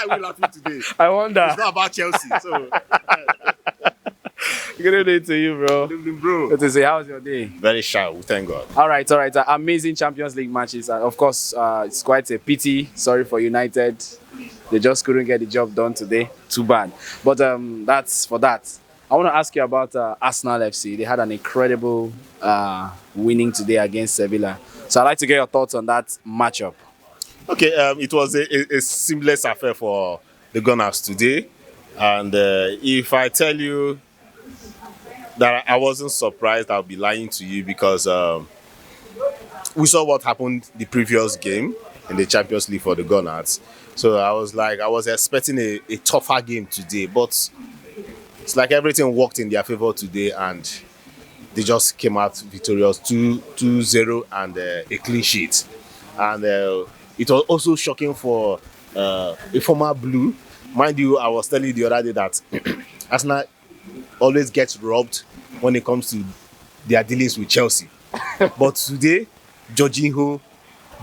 why are we laughing today? I wonder. It's not about Chelsea. So, Good day to you, bro. good evening, bro. Good to say, how's your day? Very sharp. We thank God. All right. Amazing Champions League matches. Of course, it's quite a pity. Sorry for United. They just couldn't get the job done today. Too bad. But that's for that. I want to ask you about Arsenal FC. They had an incredible winning today against Sevilla. So I'd like to get your thoughts on that matchup. Okay, it was a seamless affair for the Gunners today. And if I tell you that I wasn't surprised, I'll be lying to you because we saw what happened the previous game in the Champions League for the Gunners. So I was expecting a tougher game today, but it's like everything worked in their favor today and they just came out victorious 2-0 and a clean sheet. And it was also shocking for a former Blue. Mind you, I was telling you the other day that Arsenal always gets robbed when it comes to their dealings with Chelsea. But today, Jorginho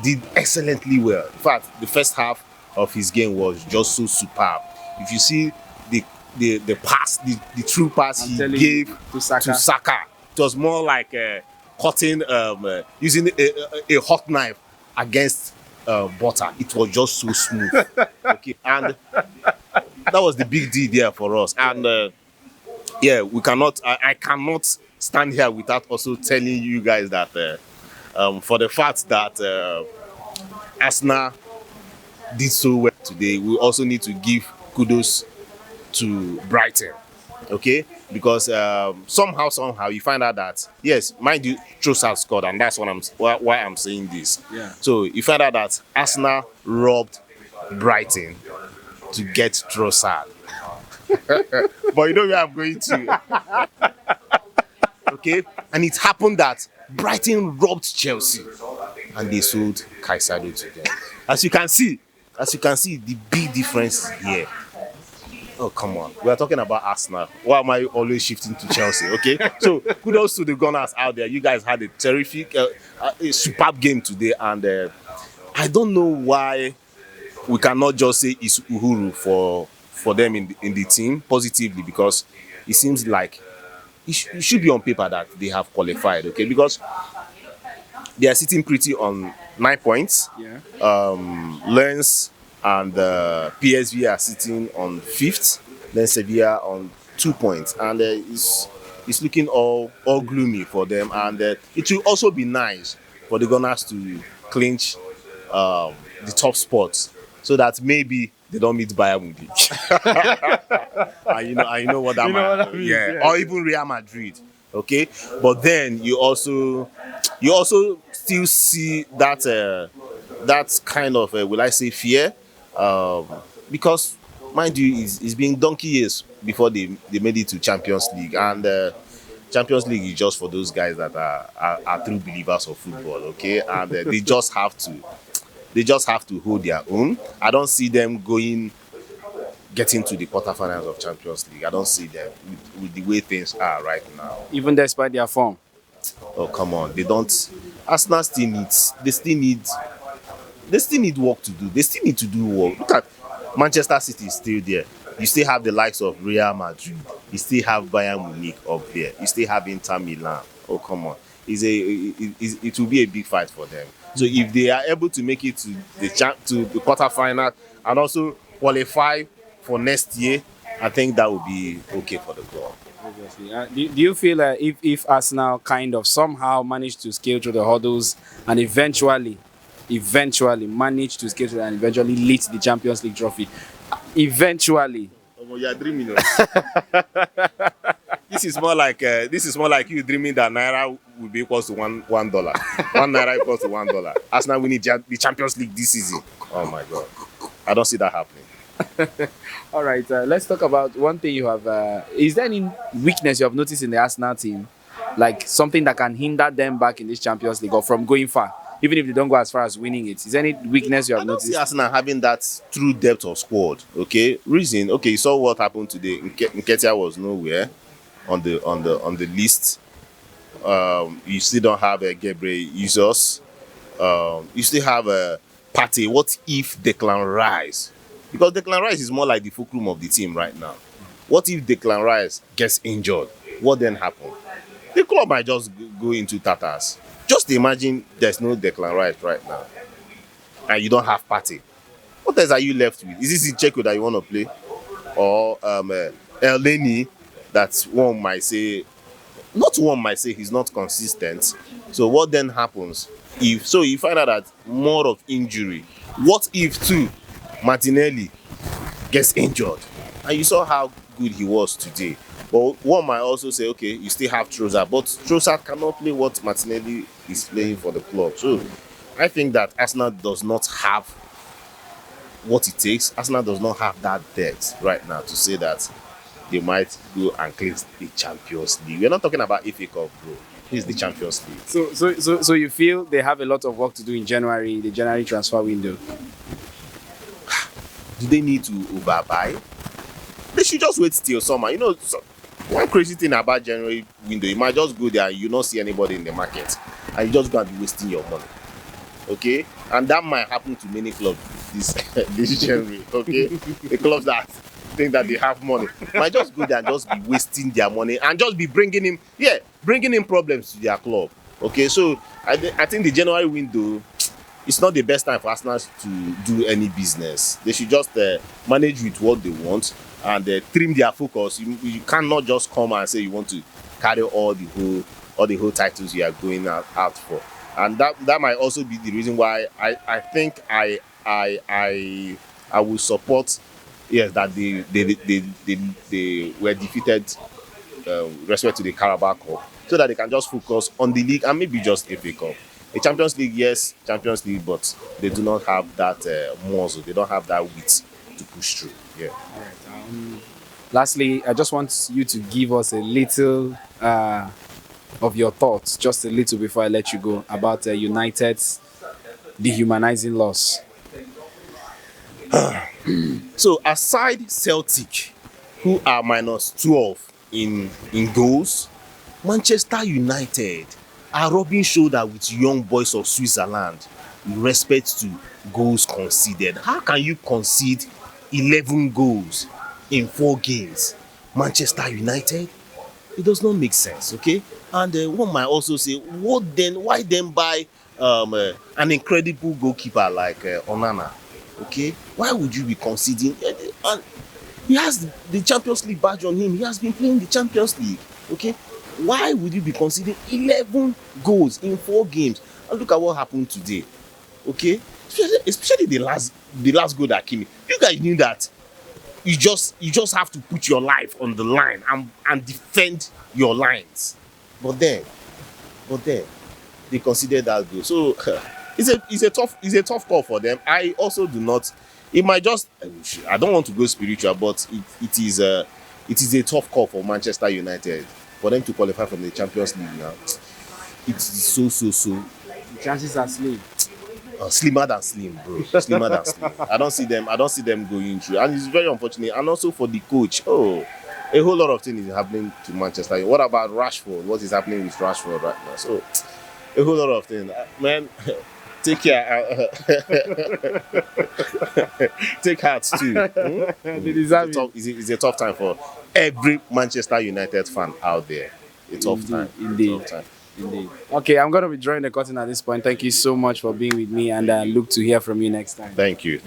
did excellently well. In fact, the first half of his game was just so superb. If you see the pass, the true pass he gave to Saka, it was more like cutting, using a hot knife against butter. It was just so smooth. Okay, and that was the big deal there for us. And yeah, we cannot. I cannot stand here without also telling you guys that for the fact that Arsenal did so well today, we also need to give kudos to Brighton. Okay, because somehow you find out that yes, mind you, Trossard scored, and that's why I'm saying this. Yeah. So you find out that Arsenal robbed Brighton to get Trossard. But you know where I'm going to. Okay, and it happened that Brighton robbed Chelsea, and they sold Caicedo to them. As you can see, the big difference here. Oh, come on. We are talking about Arsenal. Why am I always shifting to Chelsea? Okay. So, kudos to the Gunners out there. You guys had a terrific, a superb game today. And I don't know why we cannot just say it's Uhuru for them in the team positively, because it seems like it should be on paper that they have qualified. Okay. Because they are sitting pretty on 9 points. Yeah. Lens and PSV are sitting on 5th, then Sevilla on 2 points, and it's looking all gloomy for them. And it will also be nice for the Gunners to clinch the top spots, so that maybe they don't meet Bayern Munich. and you know what that means. Yeah, or even Real Madrid. Okay, but then you also still see that kind of will I say fear. Because, mind you, it's been donkey years before they made it to Champions League, and Champions League is just for those guys that are true believers of football, okay? And they just have to hold their own. I don't see them getting to the quarterfinals of Champions League. I don't see them with the way things are right now. Even despite their form. Oh, come on, they don't. Arsenal they still need work to do. They still need to do work. Look at Manchester City is still there. You still have the likes of Real Madrid. You still have Bayern Munich up there. You still have Inter Milan. Oh, come on. It will be a big fight for them. So if they are able to make it to the quarterfinal and also qualify for next year, I think that would be okay for the club. Obviously. Do you feel if Arsenal kind of somehow managed to scale through the hurdles and eventually manage to scale through and eventually lift the Champions League trophy? Eventually. Oh, you are dreaming. This is more like you dreaming that naira will be equals to $1. $1 equals to $1. Arsenal winning the Champions League this season. Oh my God, I don't see that happening. All right, let's talk about one thing you have. Is there any weakness you have noticed in the Arsenal team, like something that can hinder them back in this Champions League or from going far? Even if they don't go as far as winning it, is there any weakness you have noticed? I don't see Arsenal having that true depth of squad. Okay, reason. Okay, you saw what happened today. Nketiah was nowhere on the list. You still don't have Gabriel Jesus. You still have Partey. What if Declan Rice Because Declan Rice is more like the fulcrum of the team right now. What if Declan Rice gets injured? What then happens? The club might just go into tatters. Just imagine there's no Declan Rice right now, and you don't have Partey. What else are you left with? Is this Checo that you want to play, or Elneny that one might say he's not consistent. So what then happens if so you find out that more of injury? What if too Martinelli gets injured? And you saw how good he was today. But one might also say, okay, you still have Trossard, but Trossard cannot play what Martinelli is playing for the club. So I think that Arsenal does not have what it takes. Arsenal does not have that depth right now to say that they might go and claim the Champions League. We're not talking about FA Cup, bro. This is the Champions League. So you feel they have a lot of work to do in January, the January transfer window? Do they need to overbuy? They should just wait till summer. You know, one crazy thing about January window, you might just go there and you not see anybody in the market, and you just go and be wasting your money. Okay, and that might happen to many clubs this January. Okay, the clubs that think that they have money might just go there and just be wasting their money and just be bringing in problems to their club. Okay, so I think the January window, it's not the best time for Arsenal to do any business. They should just manage with what they want and trim their focus. You cannot just come and say you want to carry all the whole titles you are going out for. And that might also be the reason why I think I will support, yes, that they were defeated respect to the Carabao Cup, so that they can just focus on the league and maybe just FA Cup. The Champions League, yes, Champions League, but they do not have that muscle. They don't have that wit to push through. Yeah. All right. Lastly, I just want you to give us a little of your thoughts, just a little before I let you go, about United's dehumanizing loss. So aside Celtic, who are minus 12 in goals, Manchester United are rubbing shoulder with young boys of Switzerland in respect to goals conceded. How can you concede 11 goals in 4 games? Manchester United? It does not make sense, okay? And one might also say, why then buy an incredible goalkeeper like Onana? Okay, why would you be conceding? And he has the Champions League badge on him. He has been playing the Champions League. Okay, why would you be conceding 11 goals in 4 games? And look at what happened today. Okay, especially the last goal that came in. You guys knew that you just have to put your life on the line and defend your lines. But then they considered that goal. So it's a tough call for them. I also do not. It might just. I don't want to go spiritual, but it is a tough call for Manchester United for them to qualify from the Champions League now. It's so. The chances are slim. Slimmer than slim, bro. Slimmer than slim. I don't see them going through, and it's very unfortunate. And also for the coach, a whole lot of things is happening to Manchester. What about Rashford? What is happening with Rashford right now? So a whole lot of things, man. Take care. Take heart too. It's a tough time for every Manchester United fan out there. A tough time. Indeed. Okay, I'm going to be drawing the curtain at this point. Thank you so much for being with me, and I look to hear from you next time. Thank you.